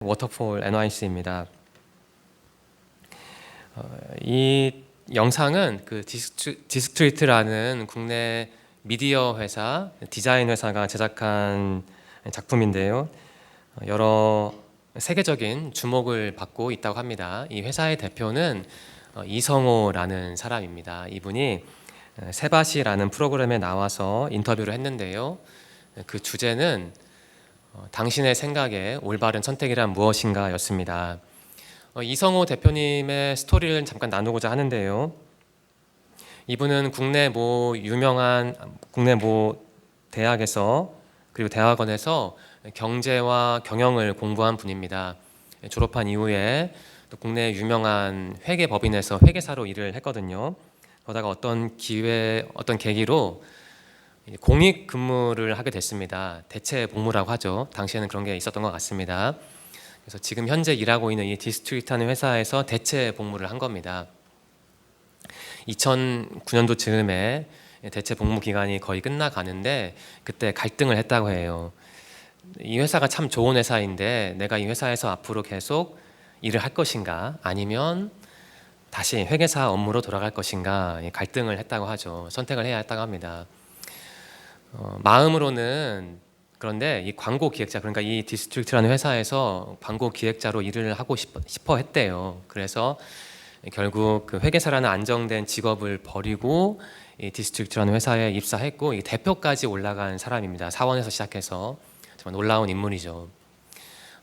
워터폴 NYC입니다. 이 영상은 그 디스트리트라는 국내 미디어 회사, 디자인 회사가 제작한 작품인데요. 여러 세계적인 주목을 받고 있다고 합니다. 이 회사의 대표는 이성호라는 사람입니다. 이분이 세바시라는 프로그램에 나와서 인터뷰를 했는데요. 그 주제는 당신의 생각에 올바른 선택이란 무엇인가 였습니다. 이성호 대표님의 스토리를 잠깐 나누고자 하는데요. 이분은 국내 유명한 대학에서 그리고 대학원에서 경제와 경영을 공부한 분입니다. 졸업한 이후에 또 국내 유명한 회계법인에서 회계사로 일을 했거든요. 그러다가 어떤 계기로 공익 근무를 하게 됐습니다. 대체 복무라고 하죠. 당시에는 그런 게 있었던 것 같습니다. 그래서 지금 현재 일하고 있는 이 디스트리트하는 회사에서 대체 복무를 한 겁니다. 2009년도 즈음에 대체 복무 기간이 거의 끝나가는데 그때 갈등을 했다고 해요. 이 회사가 참 좋은 회사인데 내가 이 회사에서 앞으로 계속 일을 할 것인가 아니면 다시 회계사 업무로 돌아갈 것인가 갈등을 했다고 하죠. 선택을 해야 했다고 합니다. 마음으로는 그런데 이 광고 기획자, 그러니까 이 디스트리트라는 회사에서 광고 기획자로 일을 하고 싶어 했대요. 그래서 결국 그 회계사라는 안정된 직업을 버리고 이 디스트리트라는 회사에 입사했고 이 대표까지 올라간 사람입니다. 사원에서 시작해서 정말 놀라운 인물이죠.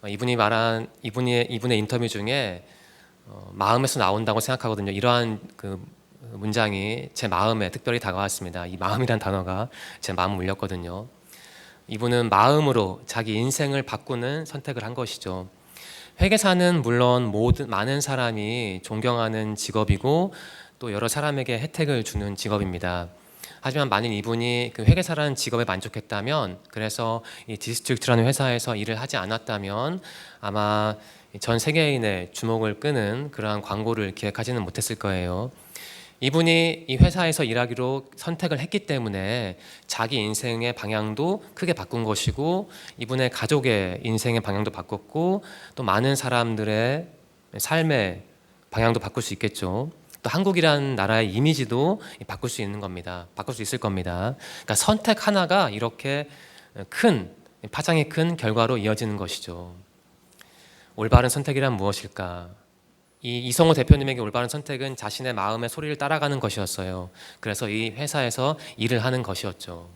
이분의 인터뷰 중에 마음에서 나온다고 생각하거든요. 이러한 그 문장이 제 마음에 특별히 다가왔습니다. 이 마음이란 단어가 제 마음을 울렸거든요. 이분은 마음으로 자기 인생을 바꾸는 선택을 한 것이죠. 회계사는 물론 많은 사람이 존경하는 직업이고 또 여러 사람에게 혜택을 주는 직업입니다. 하지만 만일 이분이 그 회계사라는 직업에 만족했다면, 그래서 이 디스트리트라는 회사에서 일을 하지 않았다면 아마 전 세계인의 주목을 끄는 그러한 광고를 기획하지는 못했을 거예요. 이분이 이 회사에서 일하기로 선택을 했기 때문에 자기 인생의 방향도 크게 바꾼 것이고 이분의 가족의 인생의 방향도 바꿨고 또 많은 사람들의 삶의 방향도 바꿀 수 있겠죠. 또 한국이라는 나라의 이미지도 바꿀 수 있을 겁니다. 그러니까 선택 하나가 이렇게 파장이 큰 결과로 이어지는 것이죠. 올바른 선택이란 무엇일까? 이 이성호 대표님에게 올바른 선택은 자신의 마음의 소리를 따라가는 것이었어요. 그래서 이 회사에서 일을 하는 것이었죠.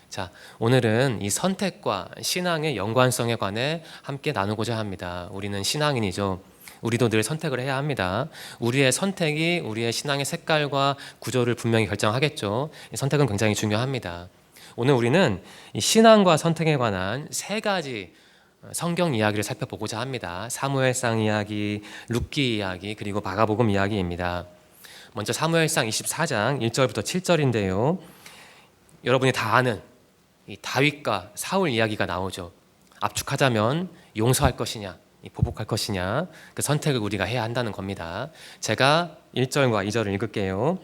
자, 오늘은 이 선택과 신앙의 연관성에 관해 함께 나누고자 합니다. 우리는 신앙인이죠. 우리도 늘 선택을 해야 합니다. 우리의 선택이 우리의 신앙의 색깔과 구조를 분명히 결정하겠죠. 이 선택은 굉장히 중요합니다. 오늘 우리는 이 신앙과 선택에 관한 세 가지 성경 이야기를 살펴보고자 합니다. 사무엘상 이야기, 룻기 이야기, 그리고 마가복음 이야기입니다. 먼저 사무엘상 24장 1절부터 7절인데요. 여러분이 다 아는 이 다윗과 사울 이야기가 나오죠. 압축하자면 용서할 것이냐, 보복할 것이냐, 그 선택을 우리가 해야 한다는 겁니다. 제가 1절과 2절을 읽을게요.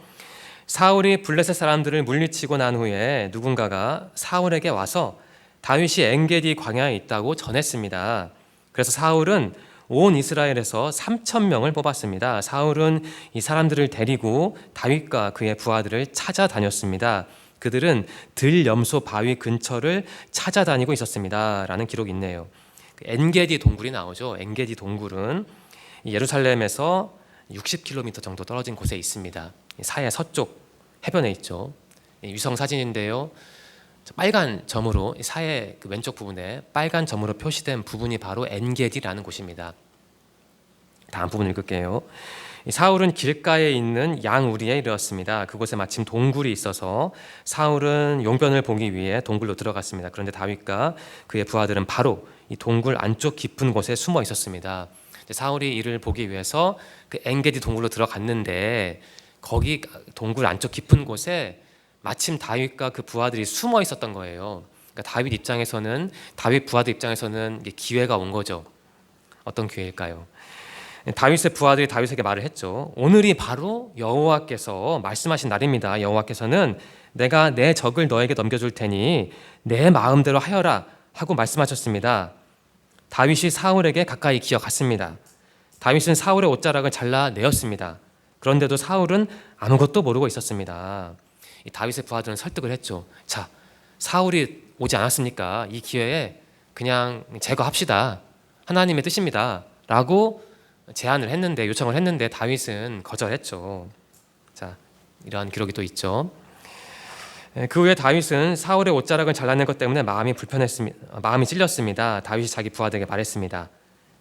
사울이 블레셋 사람들을 물리치고 난 후에 누군가가 사울에게 와서 다윗이 엔게디 광야에 있다고 전했습니다. 그래서 사울은 온 이스라엘에서 3,000명을 뽑았습니다. 사울은 이 사람들을 데리고 다윗과 그의 부하들을 찾아다녔습니다. 그들은 들염소 바위 근처를 찾아다니고 있었습니다. 라는 기록이 있네요. 엔게디 동굴이 나오죠. 엔게디 동굴은 예루살렘에서 60km 정도 떨어진 곳에 있습니다. 사해 서쪽 해변에 있죠. 위성 사진인데요. 빨간 점으로 사해 그 왼쪽 부분에 빨간 점으로 표시된 부분이 바로 엔게디라는 곳입니다. 다음 부분 읽을게요. 사울은 길가에 있는 양 우리에 이르렀습니다. 그곳에 마침 동굴이 있어서 사울은 용변을 보기 위해 동굴로 들어갔습니다. 그런데 다윗과 그의 부하들은 바로 이 동굴 안쪽 깊은 곳에 숨어 있었습니다. 사울이 이를 보기 위해서 그 엔게디 동굴로 들어갔는데 거기 동굴 안쪽 깊은 곳에 마침 다윗과 그 부하들이 숨어 있었던 거예요. 그러니까 다윗 부하들 입장에서는 기회가 온 거죠. 어떤 기회일까요? 다윗의 부하들이 다윗에게 말을 했죠. 오늘이 바로 여호와께서 말씀하신 날입니다. 여호와께서는 내가 내 적을 너에게 넘겨줄 테니 내 마음대로 하여라 하고 말씀하셨습니다. 다윗이 사울에게 가까이 기어갔습니다. 다윗은 사울의 옷자락을 잘라내었습니다. 그런데도 사울은 아무것도 모르고 있었습니다. 이 다윗의 부하들은 설득을 했죠. 자, 사울이 오지 않았습니까? 이 기회에 그냥 제거합시다. 하나님의 뜻입니다. 라고 제안을 했는데, 요청을 했는데 다윗은 거절했죠. 자, 이러한 기록이 또 있죠. 그 후에 다윗은 사울의 옷자락을 잘라낸 것 때문에 마음이 불편했습니다. 마음이 찔렸습니다. 다윗이 자기 부하들에게 말했습니다.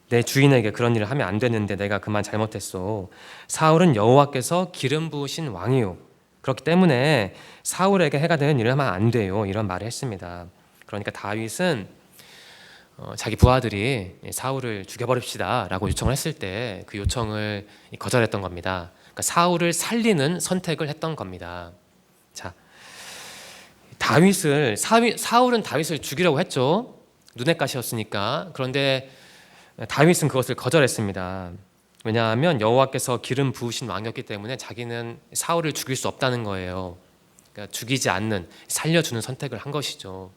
내 주인에게 그런 일을 하면 안 되는데 내가 그만 잘못했소. 사울은 여호와께서 기름 부으신 왕이요, 그렇기 때문에 사울에게 해가 되는 일을 하면 안 돼요. 이런 말을 했습니다. 그러니까 다윗은 자기 부하들이 사울을 죽여버립시다 라고 요청을 했을 때 그 요청을 거절했던 겁니다. 그러니까 사울을 살리는 선택을 했던 겁니다. 자, 사울은 다윗을 죽이려고 했죠. 눈엣 가시였으니까. 그런데 다윗은 그것을 거절했습니다. 왜냐하면 여호와께서 기름 부으신 왕이었기 때문에 자기는 사울을 죽일 수 없다는 거예요. 그러니까 죽이지 않는, 살려주는 선택을 한 것이죠.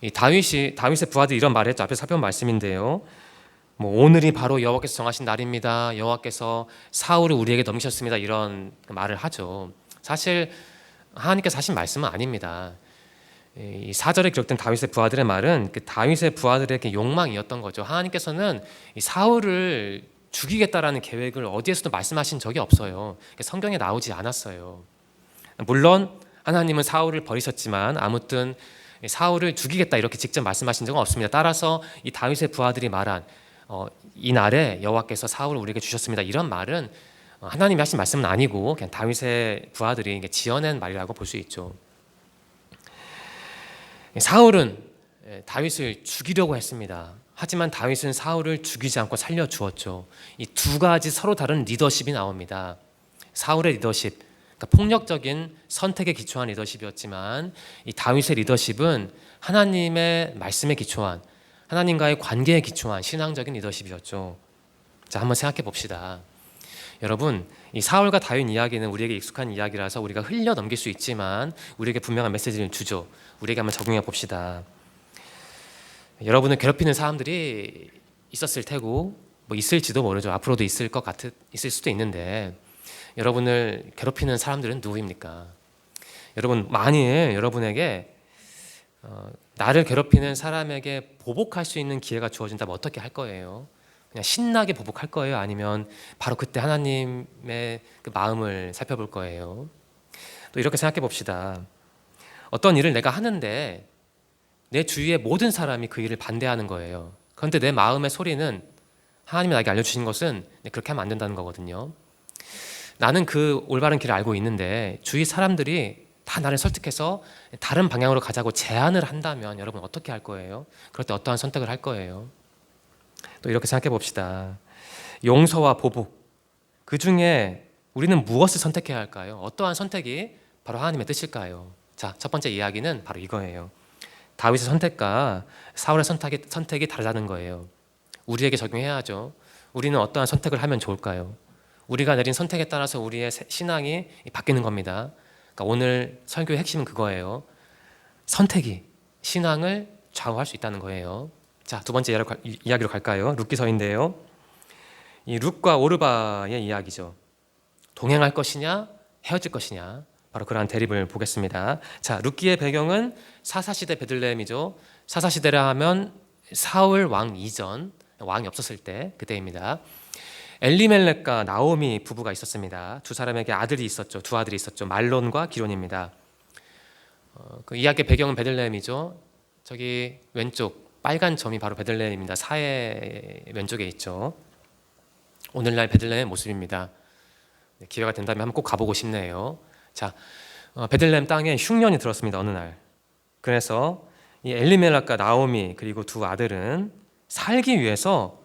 이 다윗의 부하들이 이런 말을 했죠. 앞에 살펴본 말씀인데요. 오늘이 바로 여호와께서 정하신 날입니다. 여호와께서 사울을 우리에게 넘기셨습니다. 이런 말을 하죠. 사실 하나님께서 하신 말씀은 아닙니다. 이 4절에 기록된 다윗의 부하들의 말은 그 다윗의 부하들에게 욕망이었던 거죠. 하나님께서는 이 사울을 죽이겠다라는 계획을 어디에서도 말씀하신 적이 없어요. 성경에 나오지 않았어요. 물론 하나님은 사울을 버리셨지만 아무튼 사울을 죽이겠다 이렇게 직접 말씀하신 적은 없습니다. 따라서 이 다윗의 부하들이 말한 이 날에 여호와께서 사울을 우리에게 주셨습니다, 이런 말은 하나님이 하신 말씀은 아니고 그냥 다윗의 부하들이 지어낸 말이라고 볼 수 있죠. 사울은 다윗을 죽이려고 했습니다. 하지만 다윗은 사울을 죽이지 않고 살려주었죠. 이 두 가지 서로 다른 리더십이 나옵니다. 사울의 리더십, 그러니까 폭력적인 선택에 기초한 리더십이었지만 이 다윗의 리더십은 하나님의 말씀에 기초한, 하나님과의 관계에 기초한 신앙적인 리더십이었죠. 자, 한번 생각해 봅시다. 여러분, 이 사울과 다윗 이야기는 우리에게 익숙한 이야기라서 우리가 흘려 넘길 수 있지만 우리에게 분명한 메시지를 주죠. 우리에게 한번 적용해 봅시다. 여러분을 괴롭히는 사람들이 있었을 테고 있을지도 모르죠. 앞으로도 있을 수도 있는데, 여러분을 괴롭히는 사람들은 누구입니까? 여러분, 만일 여러분에게 나를 괴롭히는 사람에게 보복할 수 있는 기회가 주어진다면 어떻게 할 거예요? 그냥 신나게 보복할 거예요? 아니면 바로 그때 하나님의 그 마음을 살펴볼 거예요? 또 이렇게 생각해 봅시다. 어떤 일을 내가 하는데 내 주위의 모든 사람이 그 일을 반대하는 거예요. 그런데 내 마음의 소리는, 하나님이 나에게 알려주신 것은 그렇게 하면 안 된다는 거거든요. 나는 그 올바른 길을 알고 있는데 주위 사람들이 다 나를 설득해서 다른 방향으로 가자고 제안을 한다면 여러분 어떻게 할 거예요? 그럴 때 어떠한 선택을 할 거예요? 또 이렇게 생각해 봅시다. 용서와 보복, 그 중에 우리는 무엇을 선택해야 할까요? 어떠한 선택이 바로 하나님의 뜻일까요? 자, 첫 번째 이야기는 바로 이거예요. 다윗의 선택과 사울의 선택이 다르다는 거예요. 우리에게 적용해야죠. 우리는 어떠한 선택을 하면 좋을까요? 우리가 내린 선택에 따라서 우리의 신앙이 바뀌는 겁니다. 그러니까 오늘 설교의 핵심은 그거예요. 선택이 신앙을 좌우할 수 있다는 거예요. 자, 두 번째 이야기로 갈까요? 룻기서인데요. 이 룻과 오르바의 이야기죠. 동행할 것이냐, 헤어질 것이냐, 바로 그러한 대립을 보겠습니다. 자, 룻기의 배경은 사사시대 베들레헴이죠. 사사시대라 하면 사울 왕 이전, 왕이 없었을 때, 그때입니다. 엘리멜렉과 나오미 부부가 있었습니다. 두 사람에게 아들이 있었죠. 두 아들이 있었죠. 말론과 기론입니다. 그 이야기의 배경은 베들레헴이죠. 저기 왼쪽 빨간 점이 바로 베들레헴입니다. 사해 왼쪽에 있죠. 오늘날 베들레헴의 모습입니다. 기회가 된다면 한번 꼭 가보고 싶네요. 자, 베들레헴 땅에 흉년이 들었습니다. 어느 날. 그래서 이 엘리멜렉과 나오미 그리고 두 아들은 살기 위해서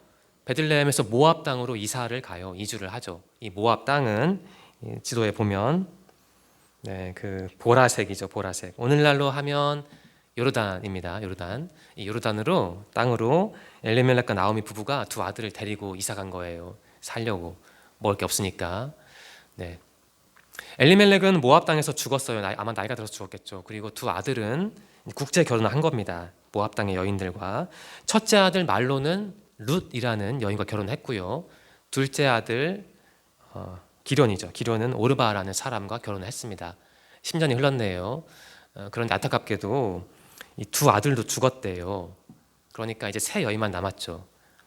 베들레헴에서 모압 땅으로 이사를 가요. 이주를 하죠. 이 모압 땅은 지도에 보면 그 보라색이죠. 보라색. 오늘날로 하면 요르단입니다. 요르단. 이 요르단으로 땅으로 엘리멜렉과 나오미 부부가 두 아들을 데리고 이사 간 거예요. 살려고. 먹을 게 없으니까. 네. 엘리멜렉은 모압 땅에서 죽었어요. 아마 나이가 들어서 죽었겠죠. 그리고 두 아들은 국제 결혼을 한 겁니다. 모압 땅의 여인들과. 첫째 아들 말로는 룻이라는 여인과 결혼했고요. 둘째 아들 기련이죠. 기련은 오르바라는 사람과 결혼을 했습니다. 10년이 흘렀네요. 그런데 안타깝게도 이 두 아들도 죽었대요. 그러니까 이제 세 여인만 남았죠.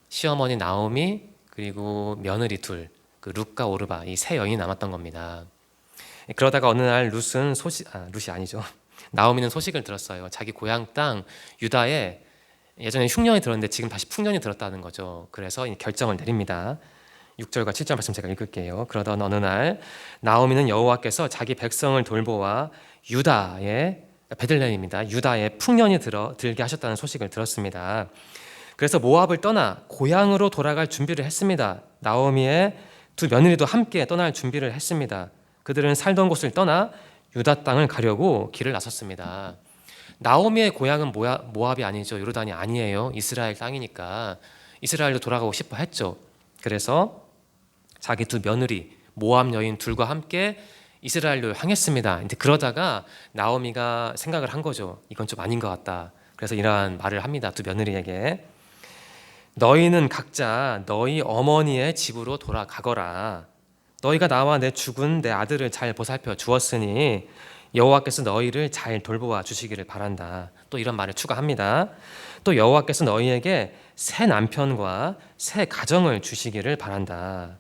시어머니 나오미 그리고 며느리 둘, 그 룻과 오르바, 이 세 여인이 남았던 겁니다. 그러다가 어느 날 룻이 아니죠. 나오미는 소식을 들었어요. 자기 고향 땅 유다에 예전에 흉년이 들었는데 지금 다시 풍년이 들었다는 거죠. 그래서 결정을 내립니다. 6절과 7절 말씀 제가 읽을게요. 그러던 어느 날 나오미는 여호와께서 자기 백성을 돌보아 유다의 베들레헴입니다. 유다에 풍년이 들게 하셨다는 소식을 들었습니다. 그래서 모압을 떠나 고향으로 돌아갈 준비를 했습니다. 나오미의 두 며느리도 함께 떠날 준비를 했습니다. 그들은 살던 곳을 떠나 유다 땅을 가려고 길을 나섰습니다. 나오미의 고향은 모압이 아니죠. 요르단이 아니에요. 이스라엘 땅이니까 이스라엘로 돌아가고 싶어 했죠. 그래서 자기 두 며느리 모압 여인 둘과 함께 이스라엘로 향했습니다. 근데 그러다가 나오미가 생각을 한 거죠. 이건 좀 아닌 것 같다. 그래서 이러한 말을 합니다. 두 며느리에게 너희는 각자 너희 어머니의 집으로 돌아가거라. 너희가 나와 내 죽은 내 아들을 잘 보살펴 주었으니 여호와께서 너희를 잘 돌보아 주시기를 바란다. 또 이런 말을 추가합니다. 또 여호와께서 너희에게 새 남편과 새 가정을 주시기를 바란다.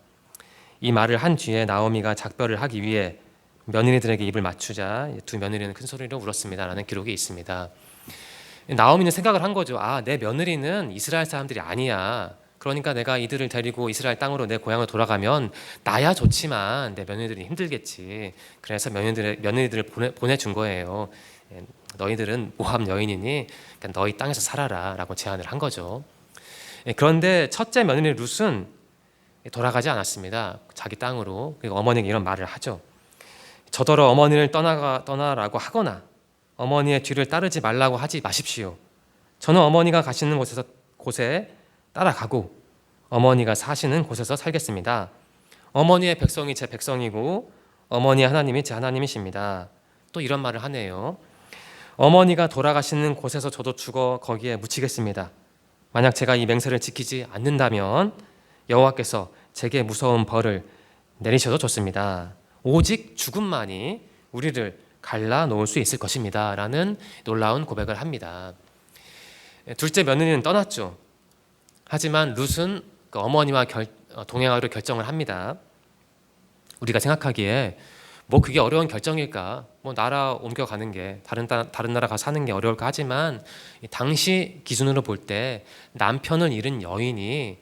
이 말을 한 뒤에 나오미가 작별을 하기 위해 며느리들에게 입을 맞추자 두 며느리는 큰 소리로 울었습니다 라는 기록이 있습니다. 나오미는 생각을 한 거죠. 내 며느리는 이스라엘 사람들이 아니야. 그러니까 내가 이들을 데리고 이스라엘 땅으로 내 고향을 돌아가면 나야 좋지만 내 며느리들이 힘들겠지. 그래서 며느리들을 보내준 거예요. 너희들은 모압 여인이니 그러니까 너희 땅에서 살아라 라고 제안을 한 거죠. 그런데 첫째 며느리 룻은 돌아가지 않았습니다. 자기 땅으로. 그리고 어머니에게 이런 말을 하죠. 저더러 어머니를 떠나라고 하거나 어머니의 뒤를 따르지 말라고 하지 마십시오. 저는 어머니가 가시는 곳에 따라가고 어머니가 사시는 곳에서 살겠습니다. 어머니의 백성이 제 백성이고 어머니의 하나님이 제 하나님이십니다. 또 이런 말을 하네요. 어머니가 돌아가시는 곳에서 저도 죽어 거기에 묻히겠습니다. 만약 제가 이 맹세를 지키지 않는다면 여호와께서 제게 무서운 벌을 내리셔도 좋습니다. 오직 죽음만이 우리를 갈라놓을 수 있을 것입니다 라는 놀라운 고백을 합니다. 둘째 며느리는 떠났죠. 하지만 룻은 그 어머니와 동행하기로 결정을 합니다. 우리가 생각하기에 그게 어려운 결정일까? 나라 옮겨가는 게 다른 나라 가서 사는 게 어려울까 하지만 당시 기준으로 볼 때 남편을 잃은 여인이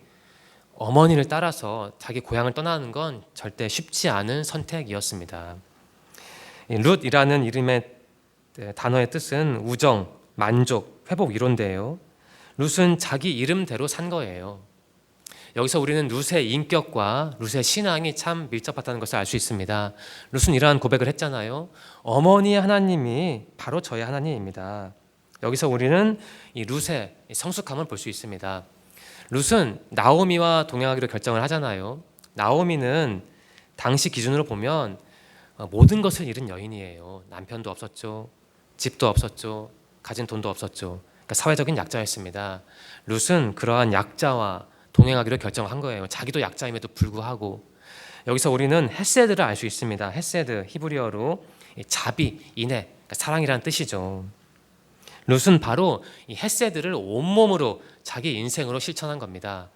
어머니를 따라서 자기 고향을 떠나는 건 절대 쉽지 않은 선택이었습니다. 룻이라는 이름의 단어의 뜻은 우정, 만족, 회복 이론인데요. 룻은 자기 이름대로 산 거예요. 여기서 우리는 룻의 인격과 룻의 신앙이 참 밀접하다는 것을 알 수 있습니다. 룻은 이러한 고백을 했잖아요. 어머니의 하나님이 바로 저의 하나님입니다. 여기서 우리는 이 룻의 성숙함을 볼 수 있습니다. 룻은 나오미와 동행하기로 결정을 하잖아요. 나오미는 당시 기준으로 보면 모든 것을 잃은 여인이에요. 남편도 없었죠. 집도 없었죠. 가진 돈도 없었죠. 그러니까 사회적인 약자였습니다. 룻은 그러한 약자와 동행하기로 결정한 거예요. 자기도 약자임에도 불구하고. 여기서 우리는 헤세드를 알 수 있습니다. 헤세드, 히브리어로 자비, 인애, 그러니까 사랑이라는 뜻이죠. 룻은 바로 이 헤세드를 온몸으로 자기 인생으로 실천한 겁니다.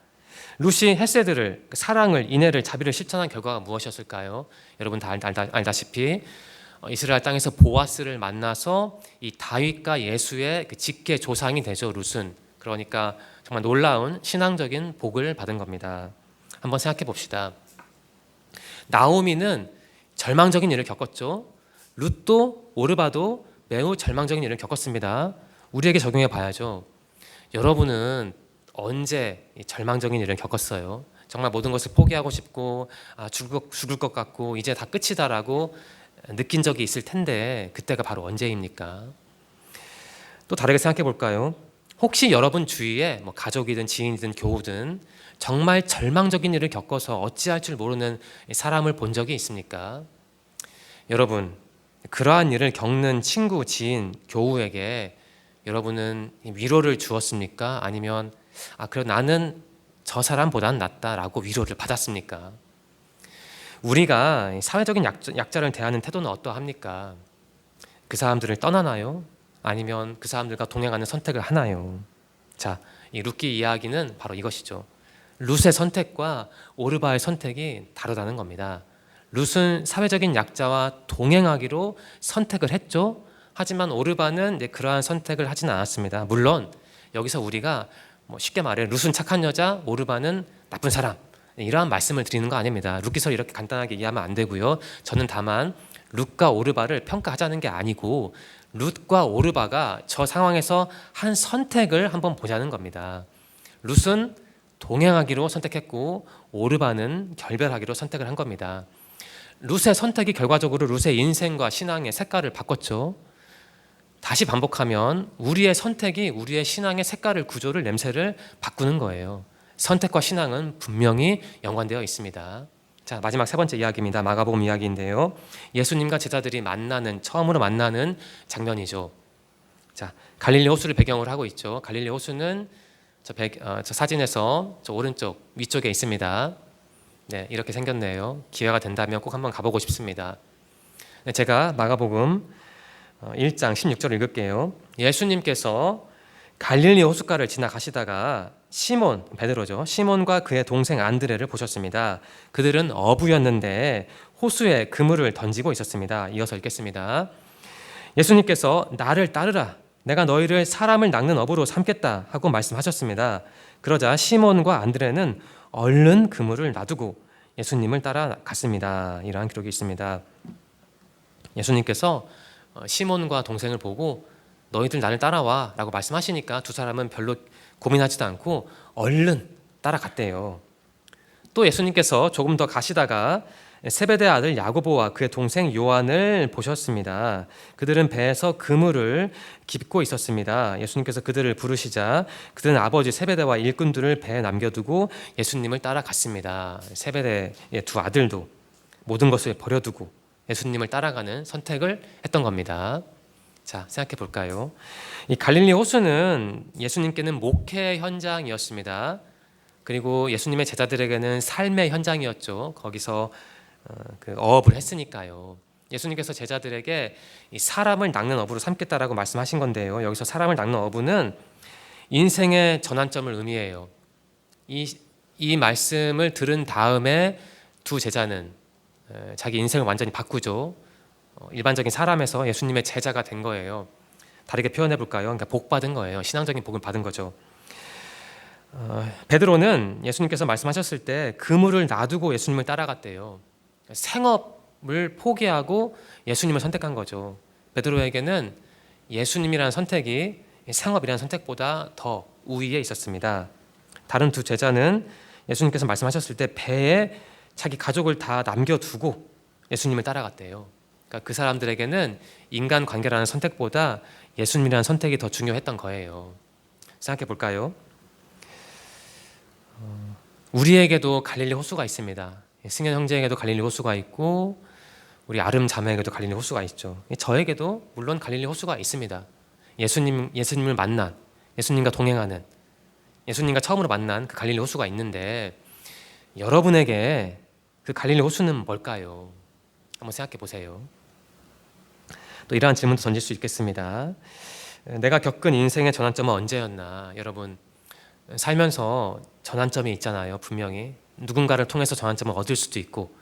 룻이 헤세드를, 사랑을, 인애를, 자비를 실천한 결과가 무엇이었을까요? 여러분 다 알다시피 이스라엘 땅에서 보아스를 만나서 이 다윗과 예수의 그 직계 조상이 되죠. 룻은. 그러니까 정말 놀라운 신앙적인 복을 받은 겁니다. 한번 생각해 봅시다. 나오미는 절망적인 일을 겪었죠. 룻도 오르바도 매우 절망적인 일을 겪었습니다. 우리에게 적용해 봐야죠. 여러분은 언제 절망적인 일을 겪었어요? 정말 모든 것을 포기하고 싶고 죽을 것 같고 이제 다 끝이다라고 느낀 적이 있을 텐데 그때가 바로 언제입니까? 또 다르게 생각해 볼까요? 혹시 여러분 주위에 가족이든 지인이든 교우든 정말 절망적인 일을 겪어서 어찌할 줄 모르는 사람을 본 적이 있습니까? 여러분, 그러한 일을 겪는 친구, 지인, 교우에게 여러분은 위로를 주었습니까? 아니면 그래 나는 저 사람보단 낫다라고 위로를 받았습니까? 우리가 사회적인 약자를 대하는 태도는 어떠합니까? 그 사람들을 떠나나요? 아니면 그 사람들과 동행하는 선택을 하나요? 자, 이 룻기 이야기는 바로 이것이죠. 룻의 선택과 오르바의 선택이 다르다는 겁니다. 룻은 사회적인 약자와 동행하기로 선택을 했죠. 하지만 오르바는 그러한 선택을 하지는 않았습니다. 물론 여기서 우리가 쉽게 말해 룻은 착한 여자, 오르바는 나쁜 사람, 이러한 말씀을 드리는 거 아닙니다. 룻기서를 이렇게 간단하게 이해하면 안 되고요. 저는 다만 룻과 오르바를 평가하자는 게 아니고 룻과 오르바가 저 상황에서 한 선택을 한번 보자는 겁니다. 룻은 동행하기로 선택했고 오르바는 결별하기로 선택을 한 겁니다. 룻의 선택이 결과적으로 룻의 인생과 신앙의 색깔을 바꿨죠. 다시 반복하면 우리의 선택이 우리의 신앙의 색깔을, 구조를, 냄새를 바꾸는 거예요. 선택과 신앙은 분명히 연관되어 있습니다. 자, 마지막 세 번째 이야기입니다. 마가복음 이야기인데요. 예수님과 제자들이 처음으로 만나는 장면이죠. 자, 갈릴리 호수를 배경으로 하고 있죠. 갈릴리 호수는 저 사진에서 저 오른쪽 위쪽에 있습니다. 네, 이렇게 생겼네요. 기회가 된다면 꼭 한번 가보고 싶습니다. 네, 제가 마가복음 1장 16절 읽을게요. 예수님께서 갈릴리 호숫가를 지나가시다가 베드로죠. 시몬과 그의 동생 안드레를 보셨습니다. 그들은 어부였는데 호수에 그물을 던지고 있었습니다. 이어서 읽겠습니다. 예수님께서 나를 따르라, 내가 너희를 사람을 낚는 어부로 삼겠다 하고 말씀하셨습니다. 그러자 시몬과 안드레는 얼른 그물을 놔두고 예수님을 따라갔습니다. 이러한 기록이 있습니다. 예수님께서 시몬과 동생을 보고 너희들 나를 따라와 라고 말씀하시니까 두 사람은 별로 고민하지도 않고 얼른 따라갔대요. 또 예수님께서 조금 더 가시다가 세베대 아들 야고보와 그의 동생 요한을 보셨습니다. 그들은 배에서 그물을 깁고 있었습니다. 예수님께서 그들을 부르시자 그들은 아버지 세베대와 일꾼들을 배에 남겨두고 예수님을 따라갔습니다. 세베대의 두 아들도 모든 것을 버려두고 예수님을 따라가는 선택을 했던 겁니다. 자, 생각해 볼까요? 이 갈릴리 호수는 예수님께는 목회 현장이었습니다. 그리고 예수님의 제자들에게는 삶의 현장이었죠. 거기서 그 어업을 했으니까요. 예수님께서 제자들에게 이 사람을 낚는 어부로 삼겠다라고 말씀하신 건데요. 여기서 사람을 낚는 어부는 인생의 전환점을 의미해요. 이 말씀을 들은 다음에 두 제자는 자기 인생을 완전히 바꾸죠. 일반적인 사람에서 예수님의 제자가 된 거예요. 다르게 표현해 볼까요? 그러니까 복 받은 거예요. 신앙적인 복을 받은 거죠. 베드로는 예수님께서 말씀하셨을 때 그물을 놔두고 예수님을 따라갔대요. 생업을 포기하고 예수님을 선택한 거죠. 베드로에게는 예수님이라는 선택이 생업이라는 선택보다 더 우위에 있었습니다. 다른 두 제자는 예수님께서 말씀하셨을 때 배에 자기 가족을 다 남겨두고 예수님을 따라갔대요. 그러니까 그 사람들에게는 인간 관계라는 선택보다 예수님이라는 선택이 더 중요했던 거예요. 생각해 볼까요? 우리에게도 갈릴리 호수가 있습니다. 승현 형제에게도 갈릴리 호수가 있고 우리 아름 자매에게도 갈릴리 호수가 있죠. 저에게도 물론 갈릴리 호수가 있습니다. 예수님을 만난, 예수님과 동행하는, 예수님과 처음으로 만난 그 갈릴리 호수가 있는데 여러분에게 그 갈릴리 호수는 뭘까요? 한번 생각해 보세요. 또 이러한 질문도 던질 수 있겠습니다. 내가 겪은 인생의 전환점은 언제였나? 여러분 살면서 전환점이 있잖아요. 분명히 누군가를 통해서 전환점을 얻을 수도 있고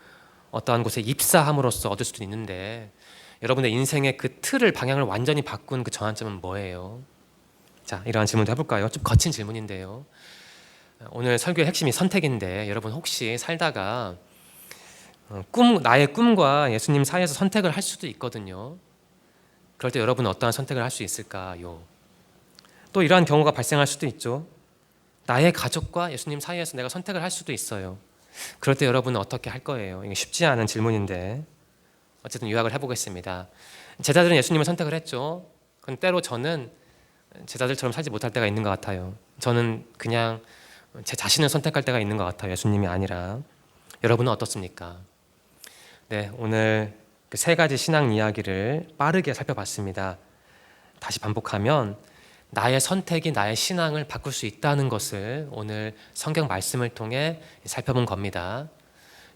어떠한 곳에 입사함으로써 얻을 수도 있는데 여러분의 인생의 그 틀을, 방향을 완전히 바꾼 그 전환점은 뭐예요? 자, 이러한 질문도 해볼까요? 좀 거친 질문인데요. 오늘 설교의 핵심이 선택인데 여러분 혹시 살다가 나의 꿈과 예수님 사이에서 선택을 할 수도 있거든요. 그럴 때 여러분은 어떠한 선택을 할 수 있을까요? 또 이러한 경우가 발생할 수도 있죠. 나의 가족과 예수님 사이에서 내가 선택을 할 수도 있어요. 그럴 때 여러분은 어떻게 할 거예요? 이게 쉽지 않은 질문인데 어쨌든 요약을 해보겠습니다. 제자들은 예수님을 선택을 했죠. 그런데 때로 저는 제자들처럼 살지 못할 때가 있는 것 같아요. 저는 그냥 제 자신을 선택할 때가 있는 것 같아요. 예수님이 아니라. 여러분은 어떻습니까? 네, 오늘 그 세 가지 신앙 이야기를 빠르게 살펴봤습니다. 다시 반복하면 나의 선택이 나의 신앙을 바꿀 수 있다는 것을 오늘 성경 말씀을 통해 살펴본 겁니다.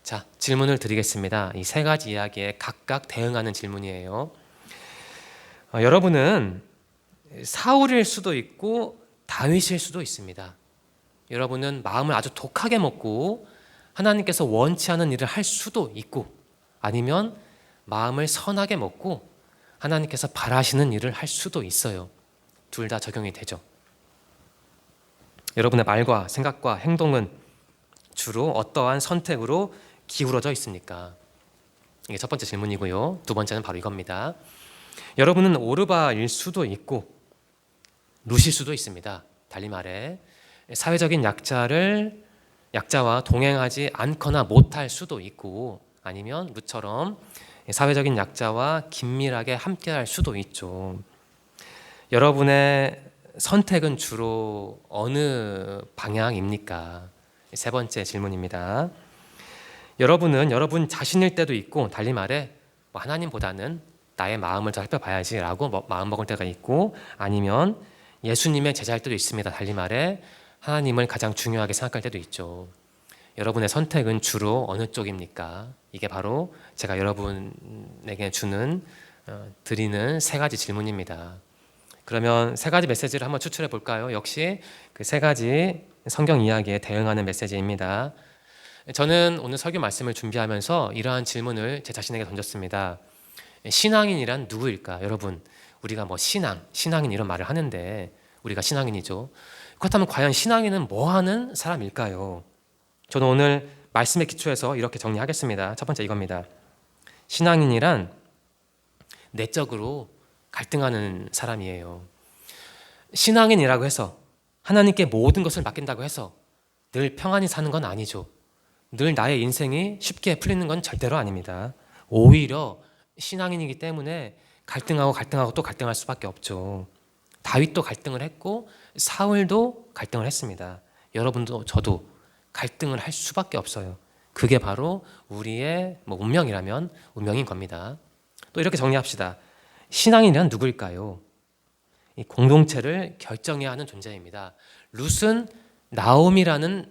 자, 질문을 드리겠습니다. 이 세 가지 이야기에 각각 대응하는 질문이에요. 여러분은 사울일 수도 있고 다윗일 수도 있습니다. 여러분은 마음을 아주 독하게 먹고 하나님께서 원치 않은 일을 할 수도 있고, 아니면 마음을 선하게 먹고 하나님께서 바라시는 일을 할 수도 있어요. 둘 다 적용이 되죠. 여러분의 말과 생각과 행동은 주로 어떠한 선택으로 기울어져 있습니까? 이게 첫 번째 질문이고요. 두 번째는 바로 이겁니다. 여러분은 오르바일 수도 있고 루실 수도 있습니다. 달리 말해 사회적인 약자와 동행하지 않거나 못할 수도 있고, 아니면 루처럼 사회적인 약자와 긴밀하게 함께할 수도 있죠. 여러분의 선택은 주로 어느 방향입니까? 세 번째 질문입니다. 여러분은 여러분 자신일 때도 있고, 달리 말해 하나님보다는 나의 마음을 더 살펴봐야지 라고 마음먹을 때가 있고, 아니면 예수님의 제자일 때도 있습니다. 달리 말해 하나님을 가장 중요하게 생각할 때도 있죠. 여러분의 선택은 주로 어느 쪽입니까? 이게 바로 제가 여러분에게 드리는 세 가지 질문입니다. 그러면 세 가지 메시지를 한번 추출해 볼까요? 역시 그 세 가지 성경 이야기에 대응하는 메시지입니다. 저는 오늘 설교 말씀을 준비하면서 이러한 질문을 제 자신에게 던졌습니다. 신앙인이란 누구일까? 여러분, 우리가 신앙인 이런 말을 하는데 우리가 신앙인이죠. 그렇다면 과연 신앙인은 뭐 하는 사람일까요? 저는 오늘 말씀에 기초해서 이렇게 정리하겠습니다. 첫 번째 이겁니다. 신앙인이란 내적으로 갈등하는 사람이에요. 신앙인이라고 해서 하나님께 모든 것을 맡긴다고 해서 늘 평안히 사는 건 아니죠. 늘 나의 인생이 쉽게 풀리는 건 절대로 아닙니다. 오히려 신앙인이기 때문에 갈등하고 또 갈등할 수밖에 없죠. 다윗도 갈등을 했고 사울도 갈등을 했습니다. 여러분도 저도 갈등을 할 수밖에 없어요. 그게 바로 우리의 운명이라면 운명인 겁니다. 또 이렇게 정리합시다. 신앙인이란 누구일까요? 이 공동체를 결정해야 하는 존재입니다. 룻은 나오미라는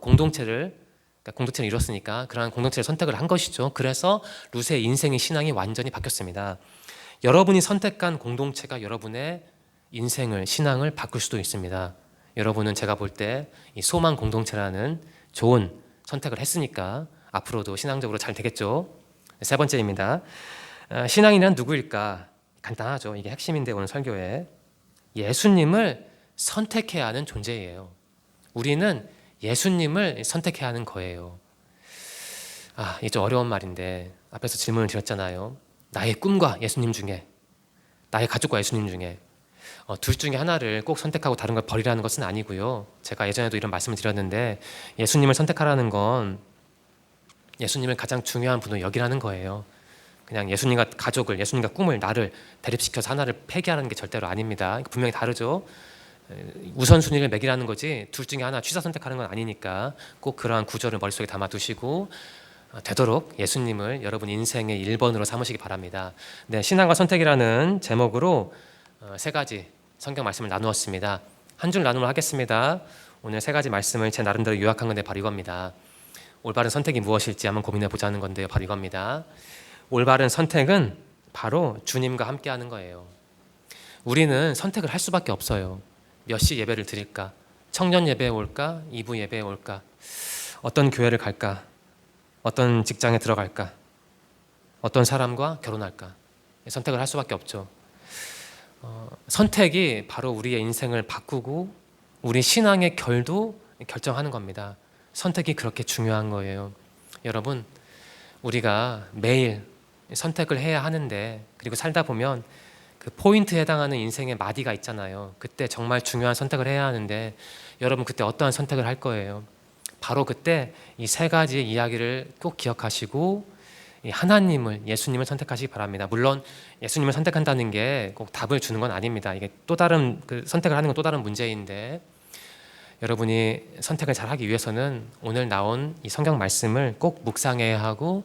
공동체를 이뤘으니까 그러한 공동체를 선택을 한 것이죠. 그래서 룻의 인생의 신앙이 완전히 바뀌었습니다. 여러분이 선택한 공동체가 여러분의 인생을, 신앙을 바꿀 수도 있습니다. 여러분은 제가 볼 때 이 소망 공동체라는 좋은 선택을 했으니까 앞으로도 신앙적으로 잘 되겠죠. 세 번째입니다. 신앙인은 누구일까? 간단하죠. 이게 핵심인데 오늘 설교에 예수님을 선택해야 하는 존재예요. 우리는 예수님을 선택해야 하는 거예요. 이게 좀 어려운 말인데 앞에서 질문을 드렸잖아요. 나의 꿈과 예수님 중에, 나의 가족과 예수님 중에 둘 중에 하나를 꼭 선택하고 다른 걸 버리라는 것은 아니고요. 제가 예전에도 이런 말씀을 드렸는데 예수님을 선택하라는 건 예수님을 가장 중요한 분으로 여기라는 거예요. 그냥 예수님과 가족을, 예수님과 꿈을, 나를 대립시켜서 하나를 폐기하는 게 절대로 아닙니다. 분명히 다르죠. 우선순위를 매기라는 거지 둘 중에 하나 취사 선택하는 건 아니니까 꼭 그러한 구절을 머릿속에 담아두시고 되도록 예수님을 여러분 인생의 1번으로 삼으시기 바랍니다. 네, 신앙과 선택이라는 제목으로 세 가지 성경 말씀을 나누었습니다. 한 줄 나눔을 하겠습니다. 오늘 세 가지 말씀을 제 나름대로 요약한 건데 바로 이겁니다. 올바른 선택이 무엇일지 한번 고민해 보자는 건데요. 바로 이겁니다. 올바른 선택은 바로 주님과 함께하는 거예요. 우리는 선택을 할 수밖에 없어요. 몇 시 예배를 드릴까? 청년 예배에 올까? 2부 예배에 올까? 어떤 교회를 갈까? 어떤 직장에 들어갈까? 어떤 사람과 결혼할까? 선택을 할 수밖에 없죠. 선택이 바로 우리의 인생을 바꾸고 우리 신앙의 결도 결정하는 겁니다. 선택이 그렇게 중요한 거예요. 여러분, 우리가 매일 선택을 해야 하는데, 그리고 살다 보면 그 포인트에 해당하는 인생의 마디가 있잖아요. 그때 정말 중요한 선택을 해야 하는데 여러분 그때 어떠한 선택을 할 거예요? 바로 그때 이 세 가지 이야기를 꼭 기억하시고 하나님을, 예수님을 선택하시기 바랍니다. 물론 예수님을 선택한다는 게 꼭 답을 주는 건 아닙니다. 이게 또 다른 선택을 하는 건 또 다른 문제인데, 여러분이 선택을 잘 하기 위해서는 오늘 나온 이 성경 말씀을 꼭 묵상해야 하고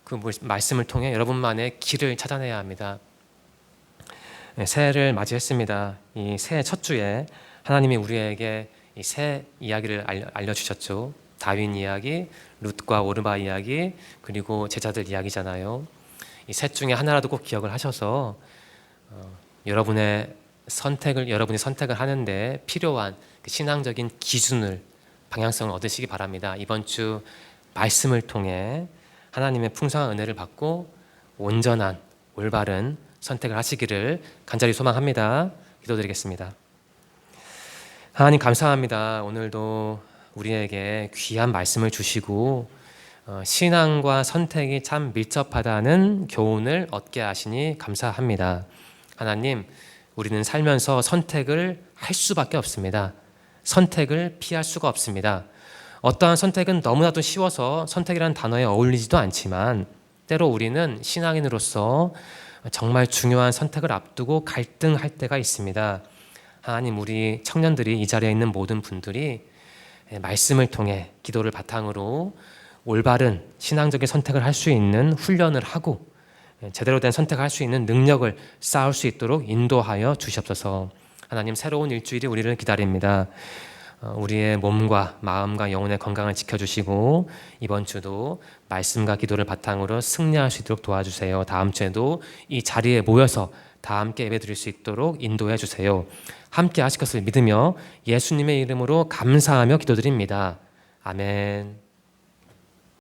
그 말씀을 통해 여러분만의 길을 찾아내야 합니다. 새해를 맞이했습니다. 이 새해 첫 주에 하나님이 우리에게 이 새 이야기를 알려주셨죠. 다윈 이야기, 룻과 오르바 이야기, 그리고 제자들 이야기잖아요. 이 셋 중에 하나라도 꼭 기억을 하셔서 여러분이 선택을 하는데 필요한 그 신앙적인 기준을, 방향성을 얻으시기 바랍니다. 이번 주 말씀을 통해 하나님의 풍성한 은혜를 받고 온전한, 올바른 선택을 하시기를 간절히 소망합니다. 기도드리겠습니다. 하나님 감사합니다. 오늘도 우리에게 귀한 말씀을 주시고 신앙과 선택이 참 밀접하다는 교훈을 얻게 하시니 감사합니다. 하나님, 우리는 살면서 선택을 할 수밖에 없습니다. 선택을 피할 수가 없습니다. 어떠한 선택은 너무나도 쉬워서 선택이라는 단어에 어울리지도 않지만 때로 우리는 신앙인으로서 정말 중요한 선택을 앞두고 갈등할 때가 있습니다. 하나님, 우리 청년들이, 이 자리에 있는 모든 분들이 말씀을 통해 기도를 바탕으로 올바른 신앙적인 선택을 할 수 있는 훈련을 하고 제대로 된 선택을 할 수 있는 능력을 쌓을 수 있도록 인도하여 주시옵소서. 하나님, 새로운 일주일이 우리를 기다립니다. 우리의 몸과 마음과 영혼의 건강을 지켜주시고 이번 주도 말씀과 기도를 바탕으로 승리할 수 있도록 도와주세요. 다음 주에도 이 자리에 모여서 다 함께 예배드릴 수 있도록 인도해 주세요. 함께 하실 것을 믿으며 예수님의 이름으로 감사하며 기도드립니다. 아멘.